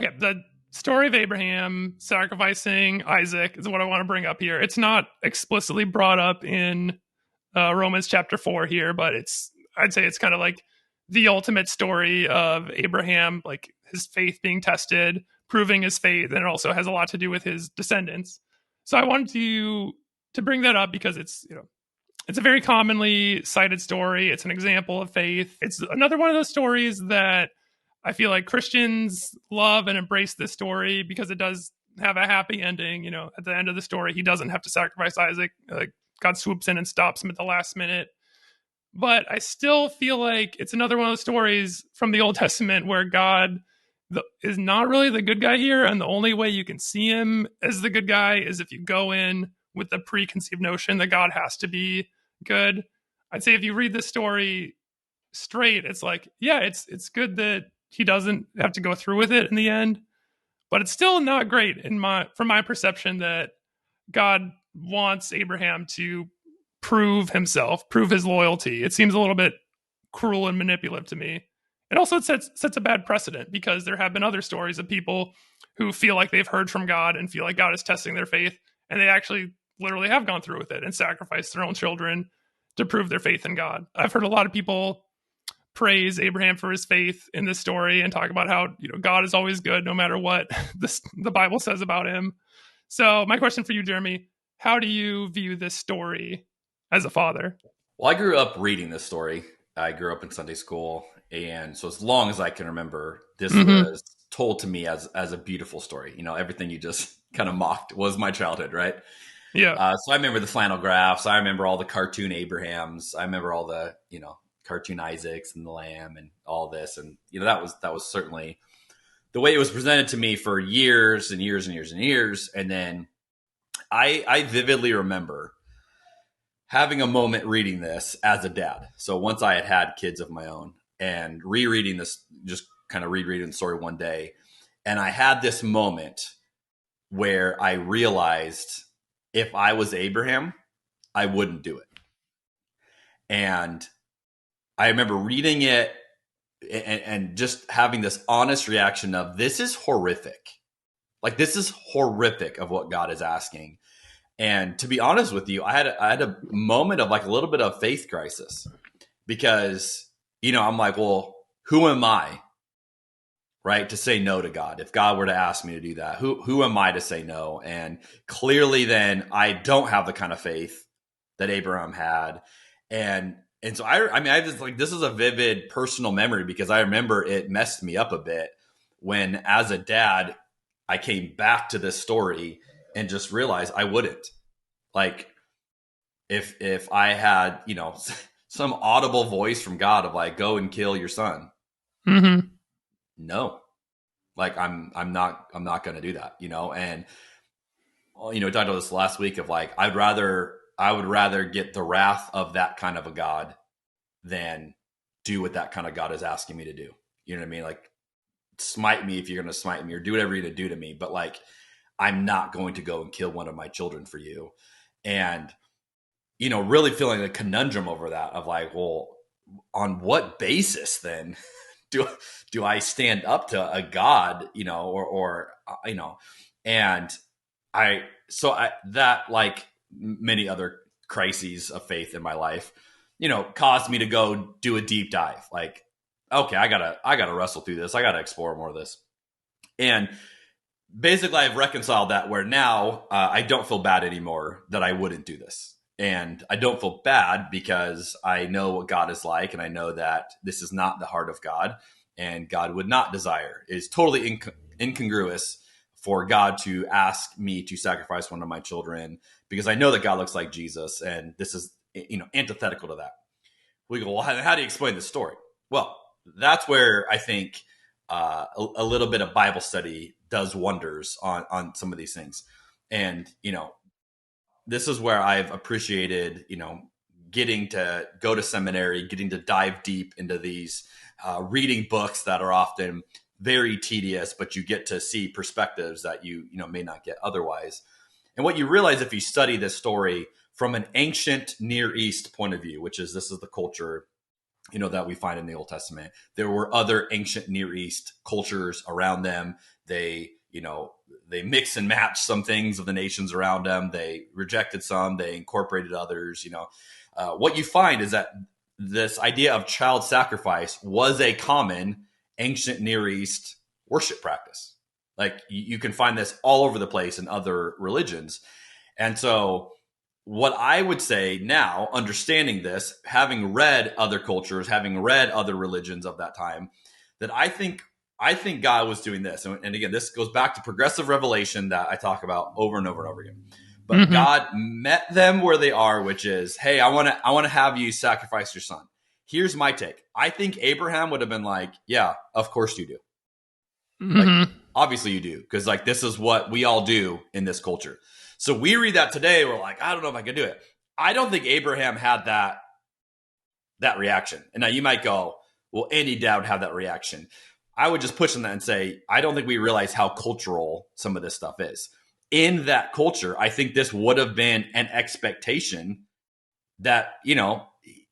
Okay, the story of Abraham sacrificing Isaac is what I want to bring up here. It's not explicitly brought up in Romans chapter 4 here, but I'd say it's kind of like the ultimate story of Abraham, like his faith being tested, proving his faith, and it also has a lot to do with his descendants. So I wanted to bring that up because it's a very commonly cited story. It's an example of faith. It's another one of those stories that I feel like Christians love and embrace this story because it does have a happy ending. At the end of the story, he doesn't have to sacrifice Isaac. God swoops in and stops him at the last minute. But I still feel like it's another one of those stories from the Old Testament where God is not really the good guy here. And the only way you can see him as the good guy is if you go in with the preconceived notion that God has to be good. I'd say if you read this story straight, it's like, yeah, it's good that he doesn't have to go through with it in the end, but it's still not great from my perception that God wants Abraham to prove himself, prove his loyalty. It seems a little bit cruel and manipulative to me. It also sets a bad precedent because there have been other stories of people who feel like they've heard from God and feel like God is testing their faith, and they actually literally have gone through with it and sacrificed their own children to prove their faith in God. I've heard a lot of people praise Abraham for his faith in this story and talk about how God is always good no matter what the Bible says about him. So my question for you, Jeremy, how do you view this story as a father? Well, I grew up reading this story. I grew up in Sunday school, and so as long as I can remember, this was told to me as a beautiful story. Everything you just kind of mocked was my childhood, right? Yeah. So I remember the flannel graphs. I remember all the cartoon Abrahams. I remember all the cartoon Isaacs and the lamb and all this, and that was certainly the way it was presented to me for years and years and years and years. And then I vividly remember having a moment reading this as a dad. So once I had kids of my own and rereading this, just kind of rereading the story one day, and I had this moment where I realized if I was Abraham, I wouldn't do it. And I remember reading it and just having this honest reaction of, this is horrific. Like, this is horrific of what God is asking. And to be honest with you, I had a moment of like a little bit of faith crisis because, I'm like, well, who am I, right, to say no to God? If God were to ask me to do that, who am I to say no? And clearly then I don't have the kind of faith that Abraham had. And so I just like, this is a vivid personal memory because I remember it messed me up a bit when as a dad, I came back to this story and just realized I wouldn't. Like, if I had, some audible voice from God of like, go and kill your son. Mm-hmm. No, like I'm not going to do that, and we talked about this last week of like, I would rather get the wrath of that kind of a God than do what that kind of God is asking me to do. You know what I mean? Like, smite me if you're going to smite me, or do whatever you're going to do to me. But like, I'm not going to go and kill one of my children for you. And, really feeling a conundrum over that of like, well, on what basis then do I stand up to a God, and that, like many other crises of faith in my life, caused me to go do a deep dive. Like, okay, I gotta wrestle through this. I gotta explore more of this. And basically I've reconciled that where now I don't feel bad anymore that I wouldn't do this. And I don't feel bad because I know what God is like, and I know that this is not the heart of God, and God would not desire. It is totally incongruous for God to ask me to sacrifice one of my children, because I know that God looks like Jesus, and this is antithetical to that. We go, well, how do you explain this story? Well, that's where I think a little bit of Bible study does wonders on some of these things. And, this is where I've appreciated, getting to go to seminary, getting to dive deep into these, reading books that are often very tedious, but you get to see perspectives that you may not get otherwise. And what you realize if you study this story from an ancient Near East point of view, this is the culture, that we find in the Old Testament. There were other ancient Near East cultures around them They, they mix and match some things of the nations around them. They rejected some, they incorporated others. What you find is that this idea of child sacrifice was a common ancient Near East worship practice. Like you can find this all over the place in other religions. And so what I would say now, understanding this, having read other cultures, having read other religions of that time, that I think God was doing this. And again, this goes back to progressive revelation that I talk about over and over and over again. But God met them where they are, which is, hey, I want to have you sacrifice your son. Here's my take. I think Abraham would have been like, yeah, of course you do. Like, obviously you do, because like this is what we all do in this culture. So we read that today, we're like, I don't know if I could do it. I don't think Abraham had that reaction. And now you might go, well, any dad would have that reaction. I would just push on that and say, I don't think we realize how cultural some of this stuff is. In that culture, I think this would have been an expectation that,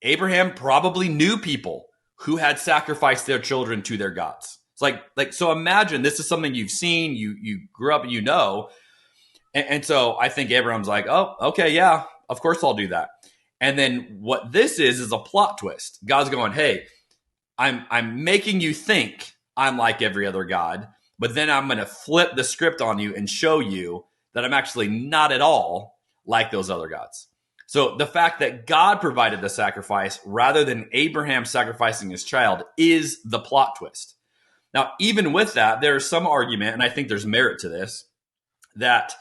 Abraham probably knew people who had sacrificed their children to their gods. It's like so imagine this is something you've seen, you grew up, and so I think Abraham's like, oh, okay, yeah, of course I'll do that. And then what this is a plot twist. God's going, hey, I'm making you think I'm like every other god, but then I'm going to flip the script on you and show you that I'm actually not at all like those other gods. So the fact that God provided the sacrifice rather than Abraham sacrificing his child is the plot twist. Now, even with that, there's some argument, and I think there's merit to this, that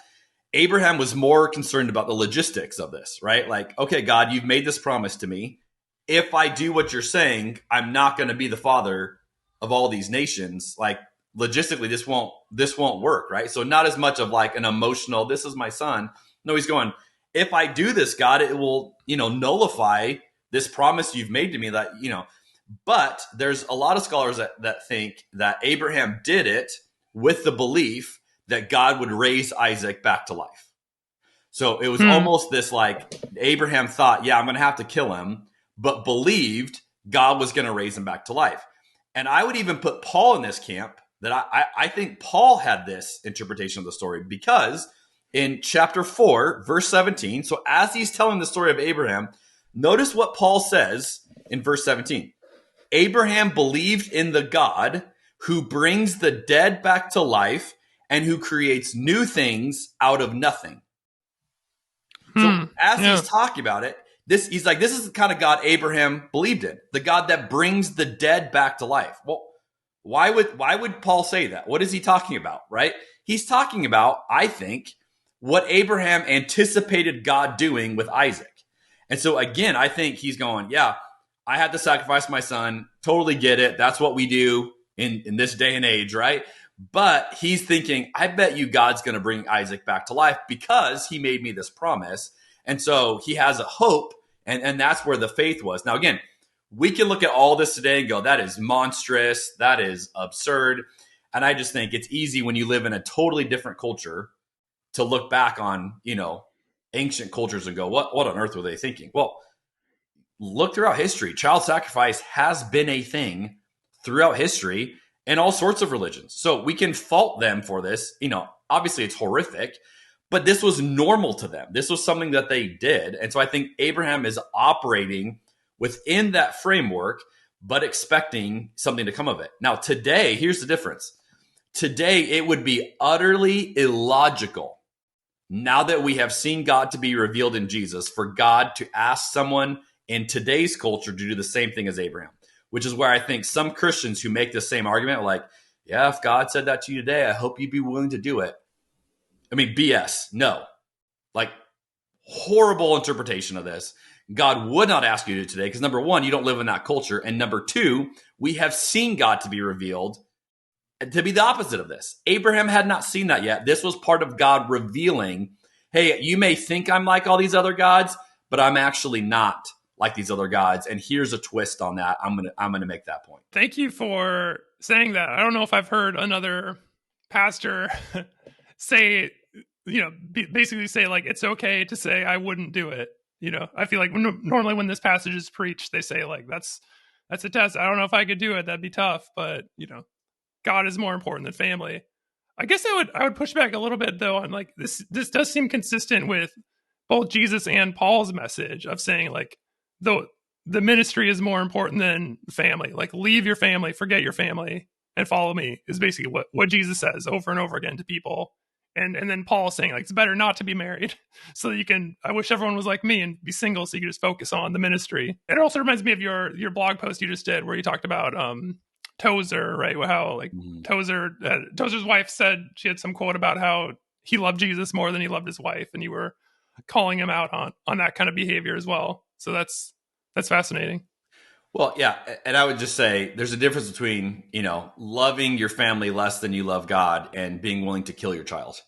Abraham was more concerned about the logistics of this, right? Like, okay, God, you've made this promise to me. If I do what you're saying, I'm not going to be the father of all these nations. Like, logistically, this won't work, right? So not as much of like an emotional, this is my son. No, he's going, if I do this, God, it will, nullify this promise you've made to me that, but there's a lot of scholars that think that Abraham did it with the belief that God would raise Isaac back to life. So it was almost this like Abraham thought, yeah, I'm going to have to kill him, but believed God was going to raise him back to life. And I would even put Paul in this camp that I think Paul had this interpretation of the story, because in chapter 4, verse 17, so as he's telling the story of Abraham, notice what Paul says in verse 17. Abraham believed in the God who brings the dead back to life and who creates new things out of nothing. So as he's talking about it, he's like, this is the kind of God Abraham believed in, the God that brings the dead back to life. Well, why would Paul say that? What is he talking about, right? He's talking about, I think, what Abraham anticipated God doing with Isaac. And so again, I think he's going, yeah, I had to sacrifice my son. Totally get it. That's what we do in this day and age, right? But he's thinking, I bet you God's going to bring Isaac back to life because he made me this promise. And so he has a hope, and that's where the faith was. Now, again, we can look at all this today and go, that is monstrous. That is absurd. And I just think it's easy when you live in a totally different culture to look back on, ancient cultures and go, what on earth were they thinking? Well, look throughout history. Child sacrifice has been a thing throughout history in all sorts of religions. So we can fault them for this. Obviously it's horrific, but this was normal to them. This was something that they did. And so I think Abraham is operating within that framework, but expecting something to come of it. Now, today, here's the difference. Today, it would be utterly illogical, now that we have seen God to be revealed in Jesus, for God to ask someone in today's culture to do the same thing as Abraham, which is where I think some Christians who make the same argument are like, yeah, if God said that to you today, I hope you'd be willing to do it. I mean, BS. No. Like, horrible interpretation of this. God would not ask you to do it today because, number one, you don't live in that culture. And number two, we have seen God to be revealed to be the opposite of this. Abraham had not seen that yet. This was part of God revealing, hey, you may think I'm like all these other gods, but I'm actually not like these other gods. And here's a twist on that. I'm gonna make that point. Thank you for saying that. I don't know if I've heard another pastor say, basically say like, it's okay to say I wouldn't do it. I feel like normally when this passage is preached, they say like, that's a test. I don't know if I could do it. That'd be tough, but God is more important than family. I guess I would push back a little bit though on like this does seem consistent with both Jesus and Paul's message of saying like the ministry is more important than family. Like leave your family, forget your family, and follow me is basically what Jesus says over and over again to people. And then Paul saying like it's better not to be married so that you can. I wish everyone was like me and be single so you can just focus on the ministry. It also reminds me of your blog post you just did where you talked about Tozer, right? How like Tozer's wife said she had some quote about how he loved Jesus more than he loved his wife, and you were calling him out on that kind of behavior as well. So that's fascinating. Well, yeah, and I would just say there's a difference between, loving your family less than you love God and being willing to kill your child.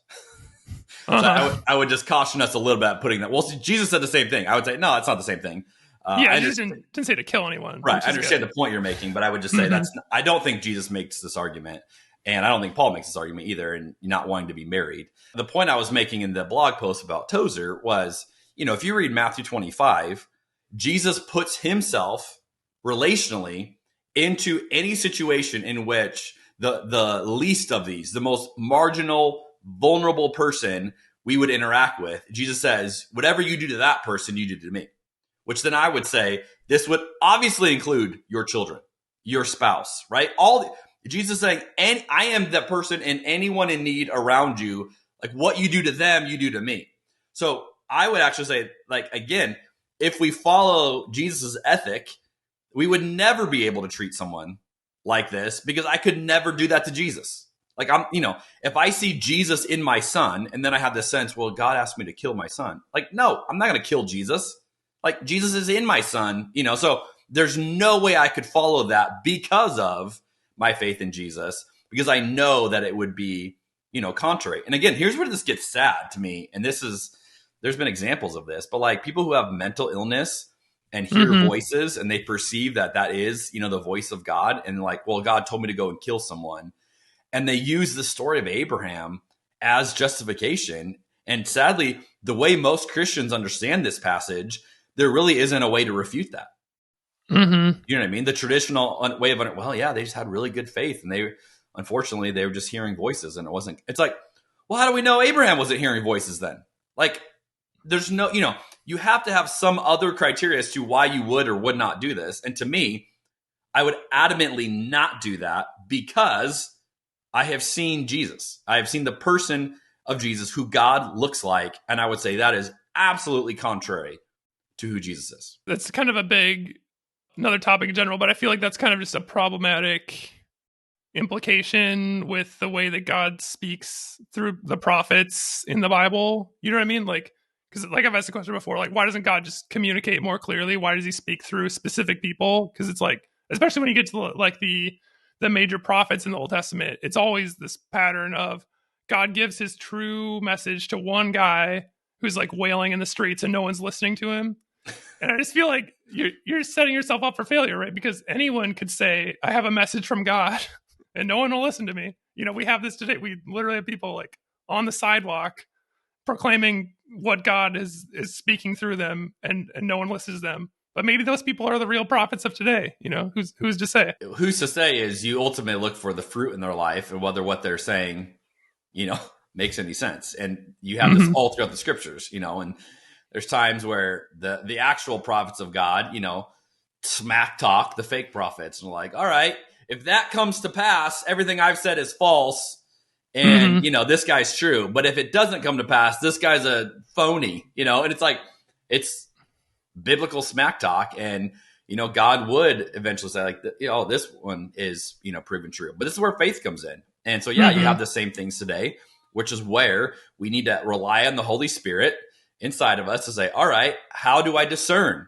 So I would just caution us a little bit putting that. Well, see, Jesus said the same thing. I would say, no, it's not the same thing. I just didn't say to kill anyone. Right. I understand the point you're making, but I would just say I don't think Jesus makes this argument. And I don't think Paul makes this argument either in not wanting to be married. The point I was making in the blog post about Tozer was, if you read Matthew 25, Jesus puts himself relationally into any situation in which the least of these, the most marginal, vulnerable person we would interact with, Jesus says, whatever you do to that person, you do to me. Which then I would say this would obviously include your children, your spouse, right? Jesus saying, and I am the person and anyone in need around you, like what you do to them, you do to me. So I would actually say, like, again, if we follow Jesus's ethic, we would never be able to treat someone like this because I could never do that to Jesus. Like if I see Jesus in my son and then I have this sense, well, God asked me to kill my son. Like, no, I'm not going to kill Jesus. Like Jesus is in my son, so there's no way I could follow that because of my faith in Jesus, because I know that it would be, contrary. And again, here's where this gets sad to me. And there's been examples of this, but like people who have mental illness and hear voices and they perceive that is, the voice of God and like, well, God told me to go and kill someone. And they use the story of Abraham as justification. And sadly, the way most Christians understand this passage, there really isn't a way to refute that. Mm-hmm. You know what I mean? The traditional way of, well, yeah, they just had really good faith. And unfortunately, they were just hearing voices and it's like, well, how do we know Abraham wasn't hearing voices then? Like, there's no, you have to have some other criteria as to why you would or would not do this. And to me, I would adamantly not do that because I have seen Jesus. I have seen the person of Jesus who God looks like. And I would say that is absolutely contrary to who Jesus is. That's kind of another topic in general, but I feel like that's kind of just a problematic implication with the way that God speaks through the prophets in the Bible. You know what I mean? Like, because like I've asked the question before, like, why doesn't God just communicate more clearly? Why does he speak through specific people? Because it's like, especially when you get to like the major prophets in the Old Testament, it's always this pattern of God gives his true message to one guy who's like wailing in the streets and no one's listening to him. And I just feel like you're setting yourself up for failure, right? Because anyone could say, I have a message from God and no one will listen to me. We have this today. We literally have people like on the sidewalk proclaiming what God is speaking through them and no one listens to them. But maybe those people are the real prophets of today. Who's to say? Who's to say is you ultimately look for the fruit in their life and whether what they're saying, makes any sense. And you have this all throughout the scriptures, and there's times where the actual prophets of God, smack talk the fake prophets and like, all right, if that comes to pass, everything I've said is false. And, this guy's true. But if it doesn't come to pass, this guy's a phony, and it's like, it's biblical smack talk. And, God would eventually say like, this one is, proven true. But this is where faith comes in. And so, you have the same things today, which is where we need to rely on the Holy Spirit inside of us to say, all right, how do I discern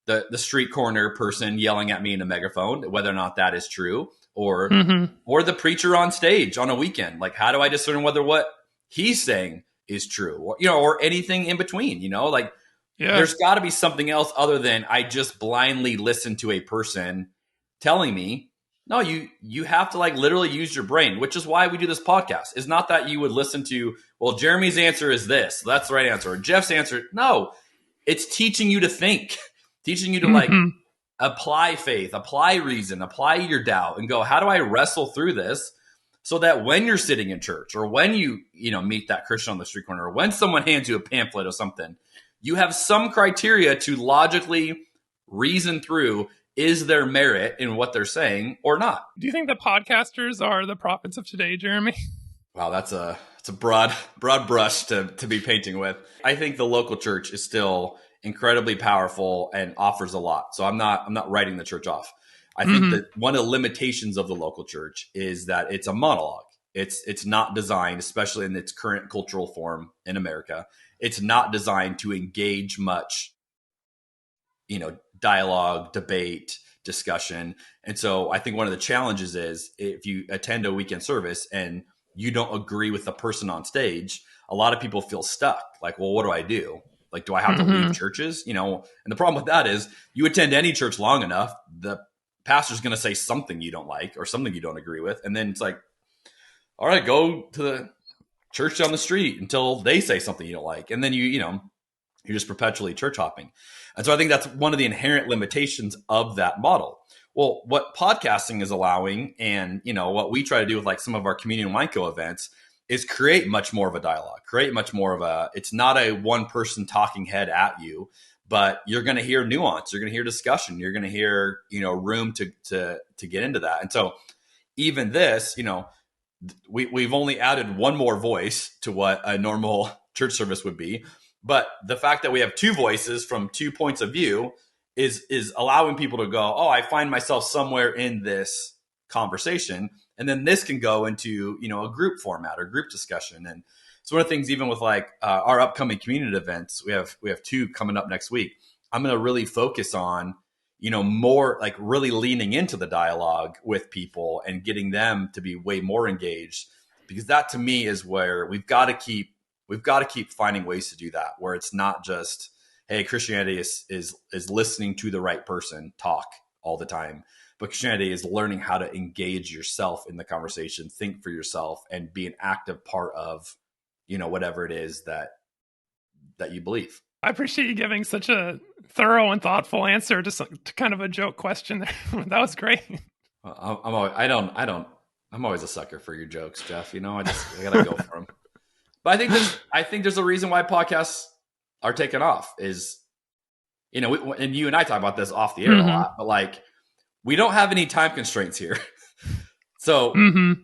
the street corner person yelling at me in a megaphone, whether or not that is true? Or the preacher on stage on a weekend. Like, how do I discern whether what he's saying is true? Or anything in between, there's got to be something else other than I just blindly listen to a person telling me. No, you have to like literally use your brain, which is why we do this podcast. It's not that you would listen to, well, Jeremy's answer is this. That's the right answer. Or Jeff's answer. No, it's teaching you to think, teaching you to like apply faith, apply reason, apply your doubt and go, how do I wrestle through this so that when you're sitting in church or when you know, meet that Christian on the street corner or when someone hands you a pamphlet or something, you have some criteria to logically reason through, is there merit in what they're saying or not? Do you think that podcasters are the prophets of today, Jeremy? Wow, it's a broad brush to be painting with. I think the local church is still incredibly powerful and offers a lot. So I'm not writing the church off. I think that one of the limitations of the local church is that it's a monologue. It's not designed, especially in its current cultural form in America, it's not designed to engage much, you know, dialogue, debate, discussion. And so I think one of the challenges is if you attend a weekend service and you don't agree with the person on stage, a lot of people feel stuck. Like, well, what do I do? Like, do I have to leave churches? You know, and the problem with that is you attend any church long enough, the pastor's going to say something you don't like or something you don't agree with. And then it's like, all right, go to the church down the street until they say something you don't like. And then you know, you're just perpetually church hopping. And so I think that's one of the inherent limitations of that model. Well, what podcasting is allowing, and you know, what we try to do with like some of our Communion Wine Co events is create much more of a dialogue, create much more of a, it's not a one person talking head at you, but you're going to hear nuance, you're going to hear discussion, you're going to hear, you know, room to get into that. And so even this, you know, we've only added one more voice to what a normal church service would be. But the fact that we have two voices from two points of view is allowing people to go, oh, I find myself somewhere in this conversation. And then this can go into, you know, a group format or group discussion. And it's one of the things, even with like our upcoming community events, we have two coming up next week. I'm going to really focus on, you know, more like really leaning into the dialogue with people and getting them to be way more engaged, because that to me is where we've got to keep finding ways to do that, where it's not just, hey, Christianity is listening to the right person talk all the time, but Christianity is learning how to engage yourself in the conversation, think for yourself, and be an active part of, you know, whatever it is that you believe. I appreciate you giving such a thorough and thoughtful answer to kind of a joke question there. That was great. I'm always a sucker for your jokes, Jeff. You know, I gotta go for them. But I think there's a reason why podcasts are taking off is, you know, and you and I talk about this off the air a lot, but like, we don't have any time constraints here. So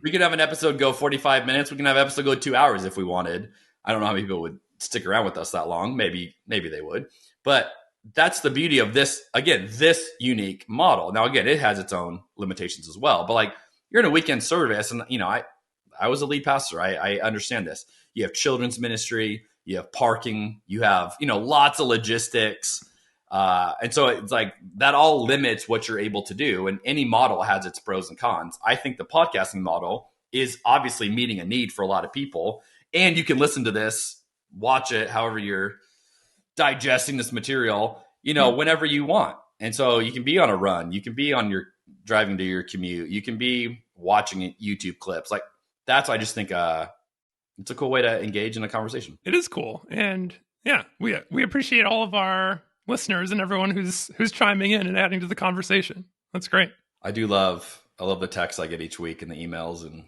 we could have an episode go 45 minutes. We can have an episode go 2 hours if we wanted. I don't know how many people would stick around with us that long. Maybe they would. But that's the beauty of this, again, this unique model. Now, again, it has its own limitations as well. But like, you're in a weekend service, and, you know, I was a lead pastor. I understand this. You have children's ministry, you have parking, you have, you know, lots of logistics. And so it's like that all limits what you're able to do. And any model has its pros and cons. I think the podcasting model is obviously meeting a need for a lot of people. And you can listen to this, watch it, however you're digesting this material, you know, whenever you want. And so you can be on a run, you can be on your driving to your commute, you can be watching YouTube clips. Like, that's, I just think, it's a cool way to engage in a conversation. It is cool. And yeah, we appreciate all of our listeners and everyone who's chiming in and adding to the conversation. That's great. I love the texts I get each week and the emails, and